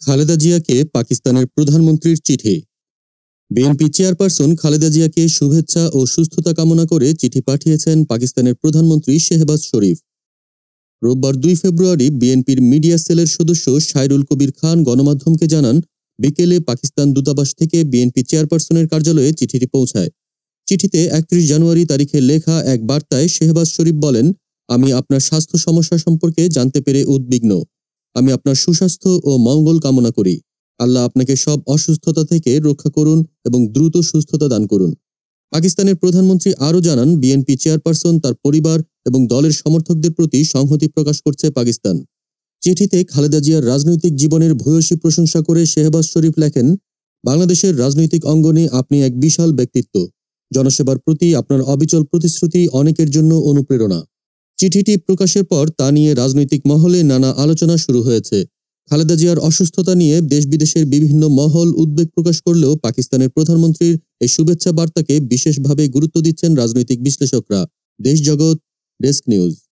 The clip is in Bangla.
খালেদা জিয়াকে পাকিস্তানের প্রধানমন্ত্রীর চিঠি। বিএনপি চেয়ারপারসন খালেদা জিয়াকে শুভেচ্ছা ও সুস্থতা কামনা করে চিঠি পাঠিয়েছেন পাকিস্তানের প্রধানমন্ত্রী শেহবাজ শরীফ। রোববার ২ ফেব্রুয়ারি বিএনপির মিডিয়া সেলের সদস্য সাইরুল কবির খান গণমাধ্যমকে জানান, বিকেলে পাকিস্তান দূতাবাস থেকে বিএনপি চেয়ারপারসনের কার্যালয়ে চিঠিটি পৌঁছায়। চিঠিতে ৩১ জানুয়ারি তারিখে লেখা এক বার্তায় শেহবাজ শরীফ বলেন, আমি আপনার স্বাস্থ্য সমস্যা সম্পর্কে জানতে পেরে উদ্বিগ্ন। আমি আপনার সুস্বাস্থ্য ও মঙ্গল কামনা করি। আল্লাহ আপনাকে সব অসুস্থতা থেকে রক্ষা করুন এবং দ্রুত সুস্থতা দান করুন। পাকিস্তানের প্রধানমন্ত্রী আরও জানান, বিএনপি চেয়ারপারসন, তার পরিবার এবং দলের সমর্থকদের প্রতি সংহতি প্রকাশ করছে পাকিস্তান। চিঠিতে খালেদা জিয়ার রাজনৈতিক জীবনের ভূয়সী প্রশংসা করে শেহবাজ শরীফ লেখেন, বাংলাদেশের রাজনৈতিক অঙ্গনে আপনি এক বিশাল ব্যক্তিত্ব। জনসেবার প্রতি আপনার অবিচল প্রতিশ্রুতি অনেকের জন্য অনুপ্রেরণা। চিঠিটি প্রকাশের পর তা নিয়ে রাজনৈতিক মহলে নানা আলোচনা শুরু হয়েছে। খালেদা জিয়ার অসুস্থতা নিয়ে দেশ বিদেশের বিভিন্ন মহল উদ্বেগ প্রকাশ করলেও পাকিস্তানের প্রধানমন্ত্রীর এই শুভেচ্ছা বার্তাকে বিশেষভাবে গুরুত্ব দিচ্ছেন রাজনৈতিক বিশ্লেষকরা। দেশ জগৎ ডেস্ক নিউজ।